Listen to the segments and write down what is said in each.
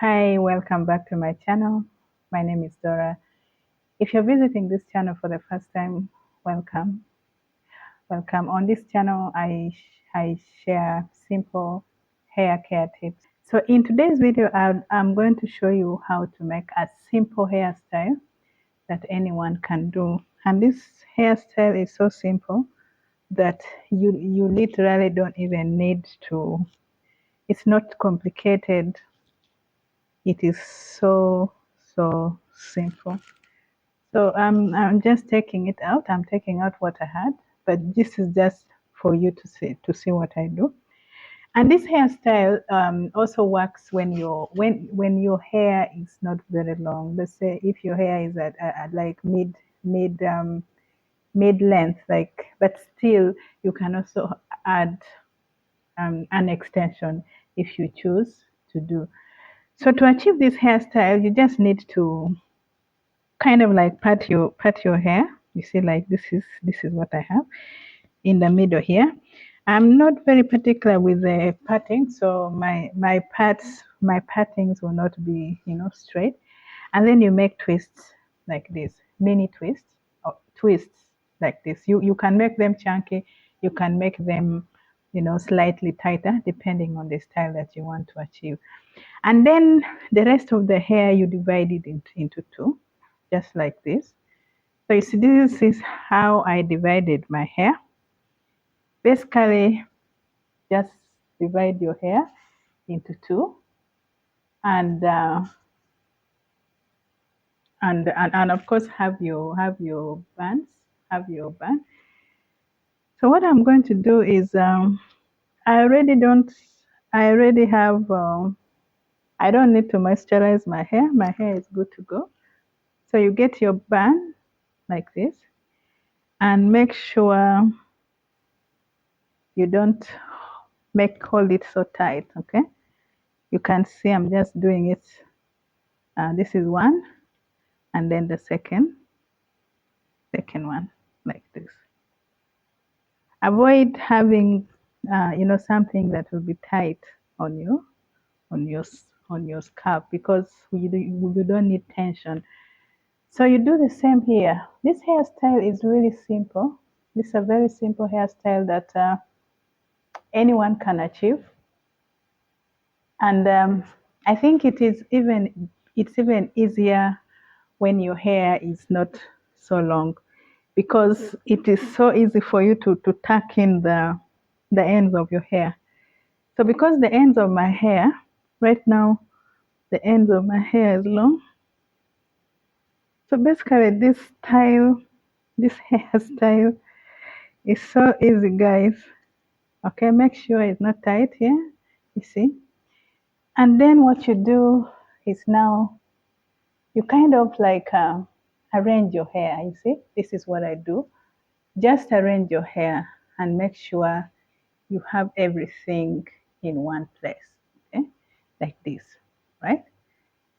Hi, welcome back to my channel. My name is Dora. If you're visiting this channel for the first time, welcome. Welcome. On this channel, I share simple hair care tips. So in today's video, I'm going to show you how to make a simple hairstyle that anyone can do. And this hairstyle is so simple that you literally don't even need to, it's not complicated. It is so simple. So I'm just taking it out. I'm taking out what I had, but this is just for you to see what I do. And this hairstyle also works when your hair is not very long. Let's say if your hair is at like mid length, like, but still you can also add an extension if you choose to do. So to achieve this hairstyle, you just need to kind of like pat your hair. You see, like this is what I have in the middle here. I'm not very particular with the patting, so my pattings will not be straight. And then you make twists like this, mini twists or twists like this. You can make them chunky, you can make them slightly tighter depending on the style that you want to achieve. And then the rest of the hair you divide it into two, just like this. So you see, this is how I divided my hair. Basically, just divide your hair into two, and and of course have your bands, have your band. So what I'm going to do is I already don't, I already have. I don't need to moisturize my hair. My hair is good to go. So you get your band like this, and make sure you don't hold it so tight. Okay, you can see I'm just doing it. This is one, and then the second one like this. Avoid having something that will be tight on you on your on your scalp, because you don't need tension. So you do the same here. This hairstyle is really simple. This is a very simple hairstyle that anyone can achieve. And I think it's even easier when your hair is not so long, because it is so easy for you to tuck in the ends of your hair. So because the ends of my hair right now, the ends of my hair is long. So basically this hairstyle is so easy, guys. Okay, make sure it's not tight here, you see. And then what you do is now you kind of like arrange your hair. You see, this is what I do. Just arrange your hair and make sure you have everything in one place. Okay, like this, right?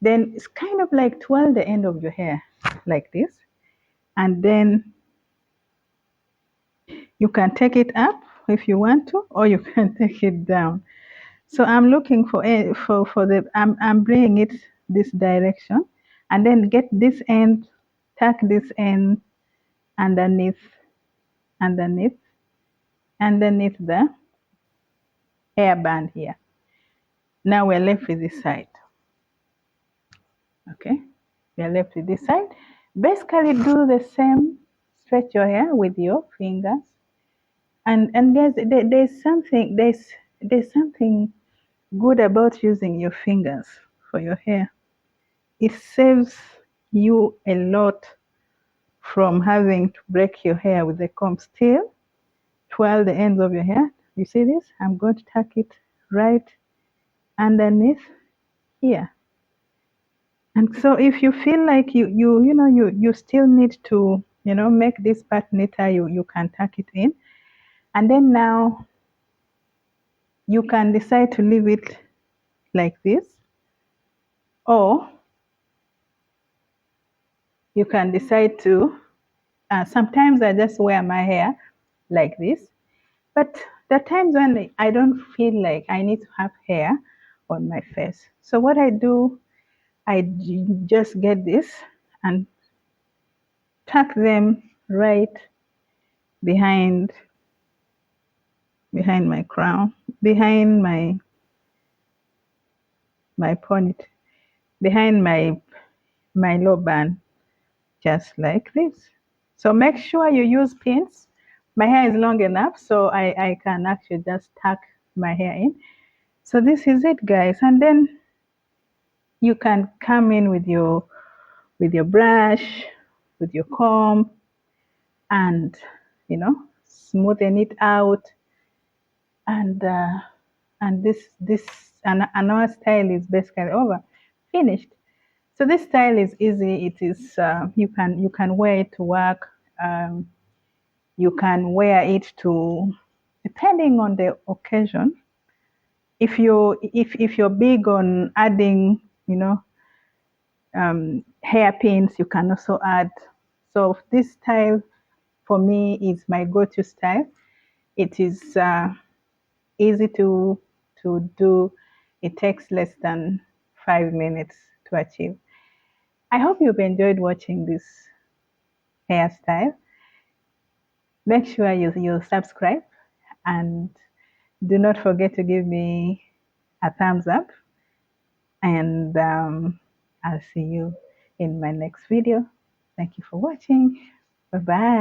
Then it's kind of like twirl the end of your hair like this, and then you can take it up if you want to, or you can take it down. So I'm looking for the I'm bringing it this direction, and then get this end, tuck this end underneath underneath underneath the hairband here. Now we're left with this side. Okay, we're left with this side. Basically, do the same. Stretch your hair with your fingers, and guys, there's something good about using your fingers for your hair. It saves you a lot from having to break your hair with the comb. Still, twirl the ends of your hair. You see this? I'm going to tuck it right underneath here. And so if you feel like you still need to make this part neater, you can tuck it in. And then now you can decide to leave it like this, or you can decide to sometimes I just wear my hair like this. But there are times when I don't feel like I need to have hair on my face. So what I do, just get this and tuck them right behind my crown, behind my ponytail, behind my low band, just like this. So make sure you use pins. My hair is long enough, so I can actually just tuck my hair in. So this is it, guys. And then you can come in with your brush, with your comb, and smoothen it out. And and our style is basically over, finished. So this style is easy. It is you can wear it to work. Um, you can wear it to, depending on the occasion. If you're big on adding, hairpins, you can also add. So this style for me is my go-to style. It is easy to do. It takes less than 5 minutes to achieve. I hope you've enjoyed watching this hairstyle. Make sure you subscribe, and do not forget to give me a thumbs up. And I'll see you in my next video. Thank you for watching. Bye bye.